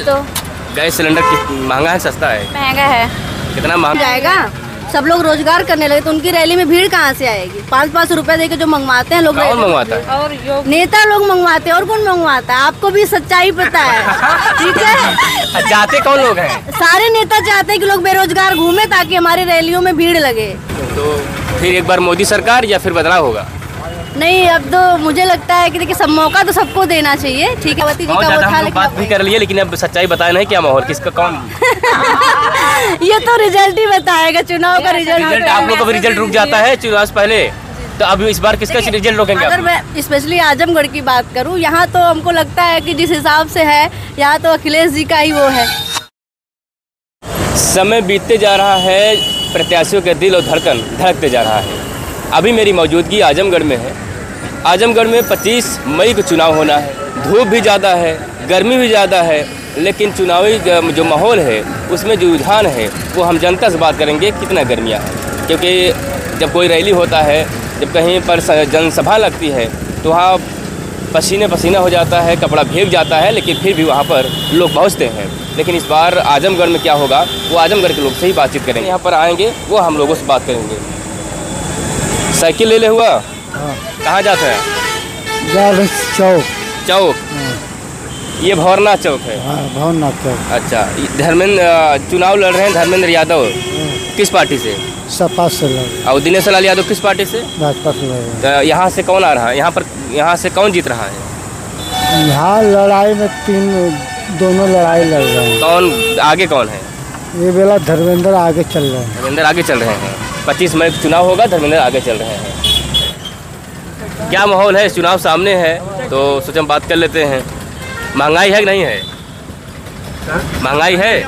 तो gas cylinder महंगा है सस्ता है? महंगा है। कितना महंगा जाएगा? सब लोग रोजगार करने लगे तो उनकी रैली में भीड़ कहाँ से आएगी? 5-5 रुपए देके जो मंगवाते हैं लोग, कौन मंगवाता है? और नेता लोग मंगवाते हैं, और कौन मंगवाता है? आपको भी सच्चाई पता है, ठीक है? जाते कौन लोग हैं? सारे नेता चाहते हैं कि लोग बेरोजगार घूमे ताकि हमारी रैलियों में भीड़ लगे। तो फिर एक बार मोदी सरकार या फिर बदलाव होगा? नहीं, अब तो मुझे लगता है कि देखिए सब मौका तो सबको देना चाहिए, ठीक है? जी का वो था, हम बात भी कर लिए, लेकिन अब सच्चाई बताया नहीं क्या माहौल किसका कौन ये तो रिजल्ट ही बताएगा, चुनाव का रिजल्ट। आप लोग का भी रिजल्ट रुक जाता है चुनाव से पहले, तो अब इस बार किसका रिजल्ट रोकेंगे? अगर मैं स्पेशली आजमगढ़ की बात करूं, यहाँ तो हमको लगता है कि जिस हिसाब से है यहाँ तो अखिलेश जी का ही वो है। समय बीतते जा रहा है, प्रत्याशियों के दिल और धड़कन धड़कते जा रहा है। अभी मेरी मौजूदगी आजमगढ़ में है। आजमगढ़ में 25 मई को चुनाव होना है। धूप भी ज़्यादा है, गर्मी भी ज़्यादा है, लेकिन चुनावी जो माहौल है उसमें जो रुझान है वो हम जनता से बात करेंगे कितना गर्मियाँ है। क्योंकि जब कोई रैली होता है, जब कहीं पर जनसभा लगती है तो वहाँ पसीने पसीना हो जाता है, कपड़ा भीग जाता है, लेकिन फिर भी वहाँ पर लोग पहुँचते हैं। लेकिन इस बार आजमगढ़ में क्या होगा वो आजमगढ़ के लोग से ही बातचीत करेंगे। यहाँ पर आएंगे वो हम लोगों से बात करेंगे। साइकिल ले हुआ? हाँ। कहाँ जाते हैं? चौक। चौक? ये भंवरनाथ चौक है? हाँ, भंवरनाथ चौक। अच्छा, धर्मेंद्र चुनाव लड़ रहे हैं, धर्मेंद्र यादव किस पार्टी से? सपा से लड़। और दिनेश लाल यादव किस पार्टी से? भाजपा से लड़। यहाँ से कौन आ रहा है? यहाँ से कौन जीत रहा है? यहाँ लड़ाई में दोनों लड़ाई लड़ रहे हैं। कौन आगे कौन है? ये बेला धर्मेंद्र आगे चल रहे हैं। धर्मेंद्र आगे चल रहे हैं। 25 मई चुनाव होगा, धर्मेंद्र आगे चल रहे हैं। क्या माहौल है? चुनाव सामने है तो सोच हम बात कर लेते हैं। महंगाई है कि नहीं है? महंगाई है?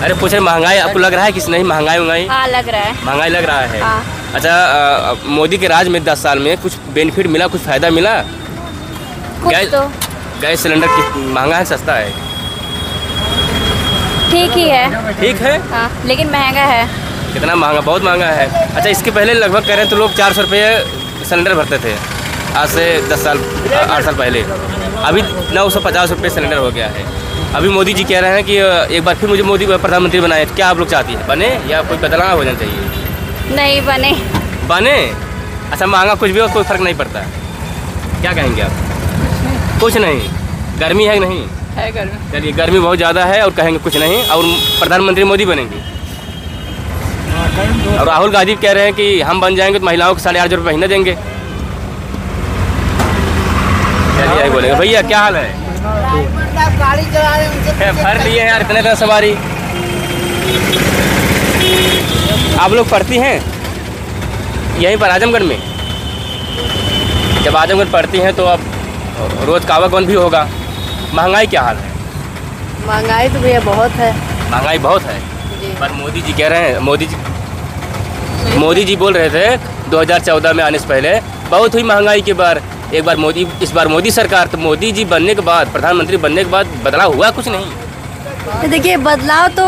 अरे पूछ रहे महंगाई आपको लग रहा है कि नहीं? महंगाई हाँ लग रहा है। महंगाई लग रहा है। हाँ। अच्छा, मोदी के राज में 10 साल में कुछ बेनिफिट मिला, कुछ फायदा मिला? गैस सिलेंडर महंगा है सस्ता है? ठीक ही है। ठीक है? हाँ, लेकिन महंगा है। कितना महंगा? बहुत महंगा है। अच्छा, इसके पहले लगभग करें तो लोग 400 रुपये सिलेंडर भरते थे, आज से 10 साल 8 साल पहले। अभी 950 रुपये सिलेंडर हो गया है। अभी मोदी जी कह रहे हैं कि एक बार फिर मुझे मोदी प्रधानमंत्री बनाए। क्या आप लोग चाहती हैं, बने या कोई बदलाव हो जाना चाहिए? नहीं बने। बने? अच्छा, महंगा कुछ भी हो कोई फ़र्क नहीं पड़ता? क्या कहेंगे आप? कुछ नहीं। गर्मी है कि नहीं है? गर्मी। चलिए, गर्मी बहुत ज़्यादा है और कहेंगे कुछ नहीं, और प्रधानमंत्री मोदी बनेंगे। और राहुल गांधी कह रहे हैं कि हम बन जाएंगे तो महिलाओं को 8,500 रुपये महीना देंगे। चलिए बोलेंगे। भैया क्या हाल है? गाड़ी चला रहे हैं, भर लिए हैं यार इतने तरह सवारी। आप लोग पढ़ती हैं यहीं पर आजमगढ़ में? जब आजमगढ़ पढ़ती हैं तो अब रोज का आवागमन भी होगा। महंगाई क्या हाल है? महंगाई तो भैया बहुत है। महंगाई बहुत है जी। पर मोदी जी कह रहे हैं, मोदी जी बोल रहे थे 2014 में आने से पहले बहुत हुई महंगाई के बार। एक बार मोदी, इस बार मोदी सरकार, तो मोदी जी बनने के बाद, प्रधानमंत्री बनने के बाद बदलाव हुआ कुछ नहीं? देखिए, बदलाव तो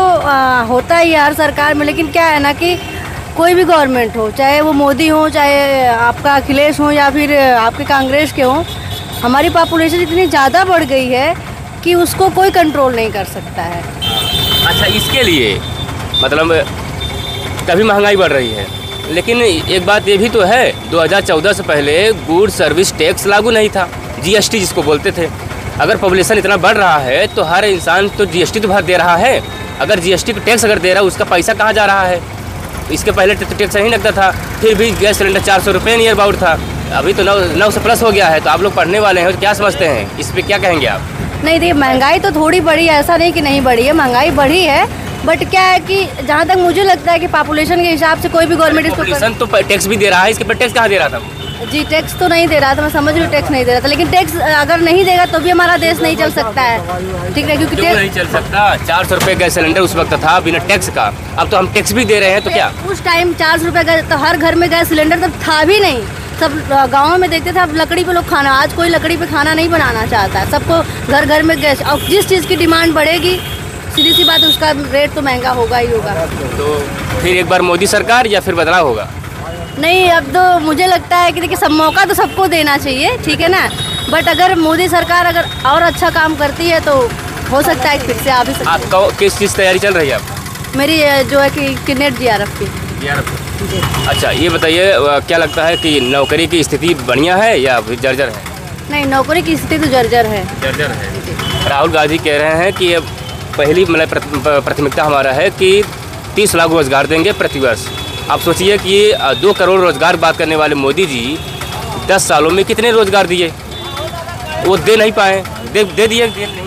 होता ही है हर सरकार में, लेकिन क्या है ना कि कोई भी गवर्नमेंट हो, चाहे वो मोदी हो, चाहे आपका अखिलेश हो या फिर आपके कांग्रेस के हो, हमारी पॉपुलेशन इतनी ज़्यादा बढ़ गई है कि उसको कोई कंट्रोल नहीं कर सकता है। अच्छा, इसके लिए मतलब तभी महंगाई बढ़ रही है। लेकिन एक बात ये भी तो है, 2014 से पहले गुड सर्विस टैक्स लागू नहीं था, जीएसटी जिसको बोलते थे। अगर पॉपुलेशन इतना बढ़ रहा है तो हर इंसान तो जीएसटी तो भर दे रहा है। अगर जीएसटी को टैक्स अगर दे रहा है, उसका पैसा कहाँ जा रहा है? इसके पहले तो टैक्स नहीं लगता था, फिर भी गैस सिलेंडर 400 रुपये नियर अबाउट था। अभी तो 9 से प्लस हो गया है। तो आप लोग पढ़ने वाले हैं तो क्या समझते हैं, इस पर क्या कहेंगे आप? नहीं, देखिए महंगाई तो थोड़ी बढ़ी है, ऐसा नहीं कि नहीं बढ़ी है, महंगाई बढ़ी है। बट क्या है कि जहाँ तक मुझे लगता है कि पॉपुलेशन के हिसाब से कोई भी गवर्नमेंट पॉपुलेशन तो टैक्स भी दे रहा है, इसके पर टैक्स कहाँ दे रहा था? जी, टैक्स तो नहीं दे रहा था, मैं समझ रही हूँ टैक्स नहीं दे रहा था, लेकिन टैक्स अगर नहीं देगा तो भी हमारा देश नहीं चल सकता है, ठीक है? क्योंकि नहीं चल सकता। 400 रुपये गैस सिलेंडर उस वक्त था बिना टैक्स का, अब तो हम टैक्स भी दे रहे हैं, तो क्या? उस टाइम 400 रुपये का तो हर घर में गैस सिलेंडर तब था भी नहीं। सब गाँव में देखते थे, अब लकड़ी पे लोग खाना, आज कोई लकड़ी पे खाना नहीं बनाना चाहता है, सबको घर घर में गैस। और जिस चीज़ की डिमांड बढ़ेगी, सीधी सी बात, उसका रेट तो महंगा होगा ही होगा। तो फिर एक बार मोदी सरकार या फिर बदलाव होगा? नहीं, अब तो मुझे लगता है कि देखिए सब मौका तो सबको देना चाहिए, ठीक है ना? बट अगर मोदी सरकार अगर और अच्छा काम करती है तो हो सकता है फिर से आ भी सकती आप किस चीज़ तैयारी चल रही है आप? मेरी जो है कि नेट GRF की जी। अच्छा, ये बताइए क्या लगता है कि नौकरी की स्थिति बढ़िया है या फिर जर्जर है? नहीं, नौकरी की स्थिति तो जर्जर है। जर्जर है। राहुल गांधी कह रहे हैं कि पहली मतलब प्राथमिकता हमारा है कि 30 लाख रोजगार देंगे प्रतिवर्ष। आप सोचिए कि 2 करोड़ रोजगार बात करने वाले मोदी जी 10 सालों में कितने रोजगार दिए? वो दे नहीं पाए। दे दिए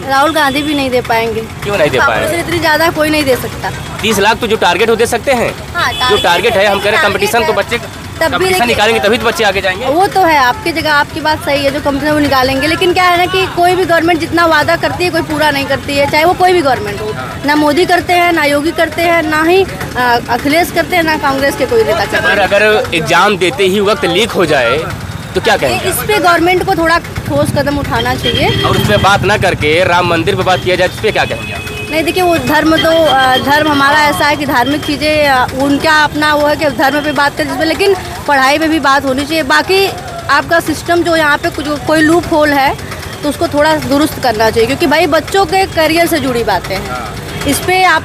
राहुल गांधी भी नहीं दे पाएंगे। क्यों नहीं दे पाए? इतनी ज्यादा कोई नहीं दे सकता। 30 लाख तो जो टारगेट वो दे सकते हैं। हाँ, जो टारगेट है, हम कह रहे कंपटीशन तो बच्चे कंपटीशन निकालेंगे तभी तो बच्चे आगे जाएंगे। वो तो है, आपकी जगह आपकी बात सही है, जो कंपनी वो निकालेंगे। लेकिन क्या है ना कि कोई भी गवर्नमेंट जितना वादा करती है कोई पूरा नहीं करती है, चाहे वो कोई भी गवर्नमेंट हो। ना मोदी करते हैं, ना योगी करते हैं, ना ही अखिलेश करते हैं, ना कांग्रेस के कोई नेता करते हैं। अगर एग्जाम देते ही वक्त लीक हो जाए तो क्या कहेंगे? इस पे गवर्नमेंट को थोड़ा ठोस कदम उठाना चाहिए। और उस पर बात ना करके राम मंदिर पे बात किया जाए, इस पे क्या कहेंगे? नहीं, देखिए वो धर्म तो धर्म हमारा ऐसा है कि धार्मिक चीज़ें उनका अपना वो है कि धर्म पे बात करें, लेकिन पढ़ाई पे भी बात होनी चाहिए। बाकी आपका सिस्टम जो यहाँ पे कुछ कोई लूप होल है तो उसको थोड़ा दुरुस्त करना चाहिए, क्योंकि भाई बच्चों के करियर से जुड़ी बातें हैं। इस पे आप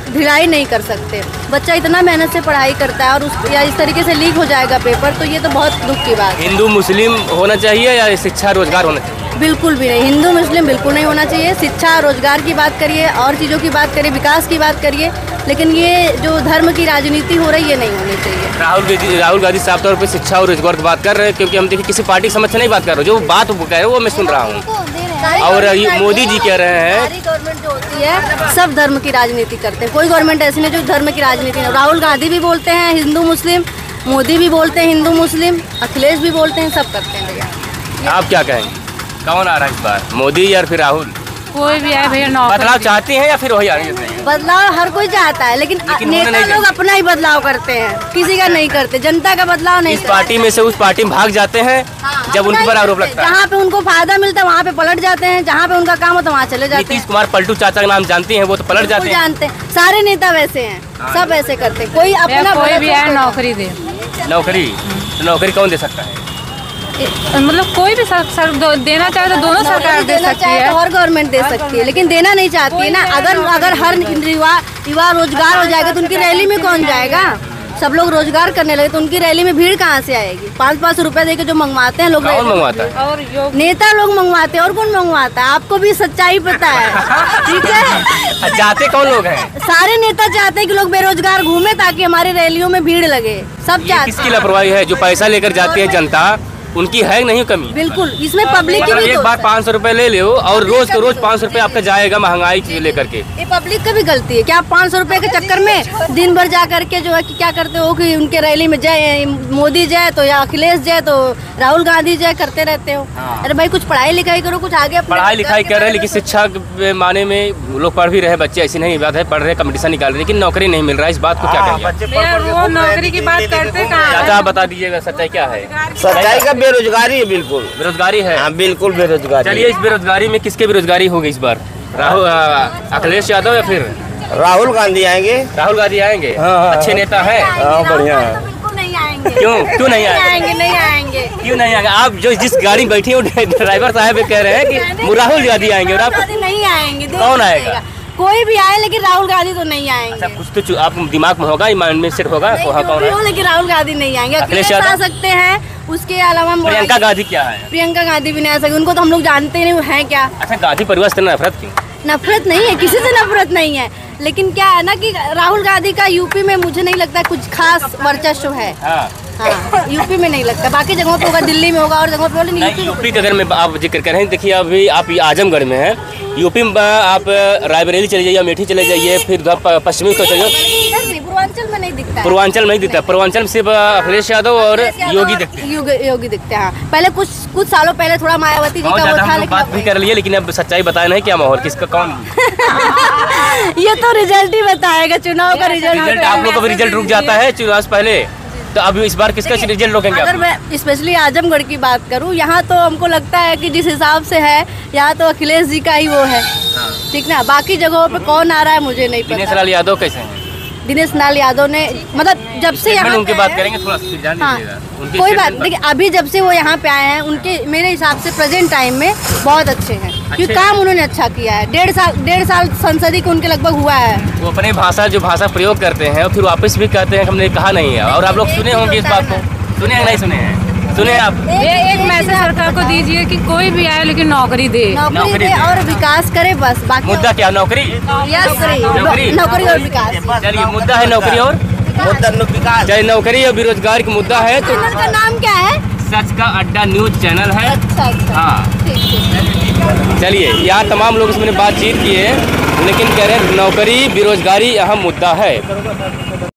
ढिलाई नहीं कर सकते। बच्चा इतना मेहनत से पढ़ाई करता है और उस या इस तरीके से लीक हो जाएगा पेपर, तो ये तो बहुत दुख की बात है। हिंदू मुस्लिम होना चाहिए या शिक्षा रोजगार होना चाहिए? बिल्कुल भी नहीं, हिंदू मुस्लिम बिल्कुल नहीं होना चाहिए। शिक्षा रोजगार की बात करिए और चीज़ों की बात करिए, विकास की बात करिए, लेकिन ये जो धर्म की राजनीति हो रही है नहीं होनी चाहिए। राहुल गांधी साफ तौर पर शिक्षा और रोजगार की बात कर रहे हैं, क्योंकि हम देखिए किसी पार्टी की समझ से नहीं बात कर रहे, जो बात वो कह रहे हैं वो मैं सुन रहा हूँ। और मोदी जी कह रहे हैं सारी गवर्नमेंट जो होती है सब धर्म की राजनीति करते हैं। कोई गवर्नमेंट ऐसी नहीं जो धर्म की राजनीति नहीं। राहुल गांधी भी बोलते हैं हिंदू मुस्लिम, मोदी भी बोलते हैं हिंदू मुस्लिम, अखिलेश भी बोलते हैं, सब करते हैं भैया। आप क्या कहेंगे, कौन आ रहा है इस बार, मोदी या फिर राहुल? कोई भी आए भैया, बदलाव चाहते हैं या फिर वही आ रही है? बदलाव हर कोई चाहता है, लेकिन नेता लोग अपना ही बदलाव करते हैं, किसी का नहीं करते। जनता का बदलाव नहीं। इस पार्टी में से उस पार्टी में भाग जाते हैं जब उन पर आरोप लगता है। जहाँ पे उनको फायदा मिलता है वहाँ पे पलट जाते हैं, जहाँ पे उनका काम हो तो वहाँ चले जाते हैं। नीतीश कुमार पलटू चाचा का नाम जानती हैं, वो तो पलट जाते हैं। जानते हैं, सारे नेता वैसे हैं, सब ऐसे करते हैं। कोई अपना कोई भी आए नौकरी दे। नौकरी तो नौकरी कौन दे सकता है? मतलब कोई भी देना चाहे तो दोनों सरकार दे सकती है, तो हर गवर्नमेंट दे सकती है, लेकिन देना नहीं चाहती है ना। अगर हर युवा रोजगार हो जाएगा तो उनकी रैली में कौन जाएगा? सब लोग रोजगार करने लगे तो उनकी रैली में भीड़ कहाँ से आएगी? 5-5 रुपए देके जो मंगवाते हैं लोग, कौन मंगवाता है? और नेता लोग मंगवाते हैं। और कौन मंगवाता है? आपको भी सच्चाई पता है, ठीक है? जाते कौन लोग हैं? सारे नेता चाहते हैं कि लोग बेरोजगार घूमे ताकि हमारी रैलियों में भीड़ लगे, सब चाहते हैं। किसकी लापरवाही है? जो पैसा लेकर जाती है जनता, उनकी है नहीं कमी? बिल्कुल, इसमें पब्लिक की भी एक बार 500 रुपए ले लो और रोज के रोज 500 रुपए आपका जाएगा महंगाई लेकर के। ये पब्लिक का भी गलती है कि आप 500 रुपए के चक्कर में दिन भर जा करके जो है कि क्या करते हो कि उनके रैली में जाए मोदी जाए तो या अखिलेश जाए तो राहुल गांधी जाए करते रहते हो। अरे भाई कुछ पढ़ाई लिखाई करो, कुछ आगे पढ़ाई लिखाई कर रहे हैं, लेकिन शिक्षा के माने में लोग पढ़ भी रहे, बच्चे ऐसी नहीं बात है, पढ़ रहे कंपटीशन निकाल रहे, लेकिन नौकरी नहीं मिल रहा है। इस बात को क्या कहेंगे? वो नौकरी की बात करते कहाँ? आप बता दीजिएगा सच्चाई क्या है? सच्चाई का बेरोजगारी है, बिल्कुल बेरोजगारी है। हाँ, बिल्कुल बेरोजगारी। चलिए, इस बेरोजगारी में किसके बेरोजगारी होगी इस बार? राहुल अखिलेश यादव या फिर राहुल गांधी आएंगे? राहुल गांधी आएंगे। हाँ, अच्छे नेता है। हाँ, बढ़िया है। बिल्कुल नहीं आएंगे। क्यों नहीं आएंगे? नहीं आएंगे। क्यों नहीं आएंगे? आप जो जिस गाड़ी में बैठी है ड्राइवर साहब कह रहे हैं कि राहुल गांधी आएंगे, और आप नहीं आएंगे। कौन आएगा? कोई भी आए, लेकिन राहुल गांधी तो नहीं आएंगे। अच्छा, कुछ तो आप दिमाग में होगा, माइंड में सेट होगा वहाँ कौन है? लेकिन राहुल गांधी नहीं आएंगे। अखिलेश आ सकते हैं, उसके अलावा प्रियंका गांधी क्या है? प्रियंका गांधी भी नहीं आ सकती, उनको तो हम लोग जानते ही नहीं वो है क्या। अच्छा, गांधी परिवार से नफरत क्यों? नफरत नहीं है, किसी से नफरत नहीं है, लेकिन क्या है ना कि राहुल गांधी का यूपी में मुझे नहीं लगता कुछ खास वर्चस्व है। हाँ, यूपी में नहीं लगता, बाकी जगहों पे होगा, दिल्ली में होगा और जगहों पे होगा। यूपी का अगर मैं आप जिक्र कर रहे हैं, देखिए अभी आप आजमगढ़ में हैं, यूपी में आप रायबरेली चले जाइए, अमेठी चले जाइए, फिर पश्चिमी को चले जाइए, पूर्वांचल में नहीं दिखता। पूर्वांचल में नहीं दिखता। पूर्वांचल में सिर्फ अखिलेश यादव और योगी दिखते हैं। योगी दिखते हैं। पहले कुछ सालों पहले थोड़ा मायावती जी का वो था, लेकिन बात भी कर लिए, लेकिन अब सच्चाई बताया नहीं क्या माहौल किसका कौन? ये तो रिजल्ट ही बताएगा, चुनाव का रिजल्ट। आप लोग का रिजल्ट रुक जाता है चुनाव से पहले, तो अब इस बार किसका रिजल्ट रोकेंगे? अगर मैं स्पेशली आजमगढ़ की बात करूं, यहाँ तो हमको लगता है कि जिस हिसाब से है यहाँ तो अखिलेश जी का ही वो है, ठीक ना। बाकी जगहों पे कौन आ रहा है मुझे नहीं पता। दिनेश लाल यादव कैसे हैं? दिनेश लाल यादव ने मतलब जब से यहाँ उनकी पे बात आए करेंगे, थोड़ा सा ध्यान हाँ दीजिएगा उनकी कोई बात statement पर। देखिए, अभी जब से वो यहाँ पे आए हैं उनके मेरे हिसाब से प्रेजेंट टाइम में बहुत अच्छे हैं, क्योंकि काम उन्होंने अच्छा किया है। 1.5 साल संसदीय को उनके लगभग हुआ है। वो अपने भाषा प्रयोग करते हैं और फिर वापस भी कहते हैं हमने कहा नहीं है। और आप लोग सुने होंगे इस बात को, सुने हैं नहीं सुने हैं? सुने आप? ये एक मैसेज सरकार को दीजिए कि कोई भी आए लेकिन नौकरी दे। नौकरी दे और विकास करे, बस बाकी मुद्दा क्या, नौकरी? नौकरी नौकरी और विकास। चलिए, मुद्दा है नौकरी और चलिए, नौकरी और बेरोजगार का मुद्दा है तो चैनल का नाम क्या है? सच का अड्डा न्यूज चैनल है। अच्छा अच्छा हाँ, ठीक ठीक। चलिए, यहाँ तमाम लोग से मैंने बातचीत की है, लेकिन कह रहे हैं नौकरी बेरोजगारी अहम मुद्दा है।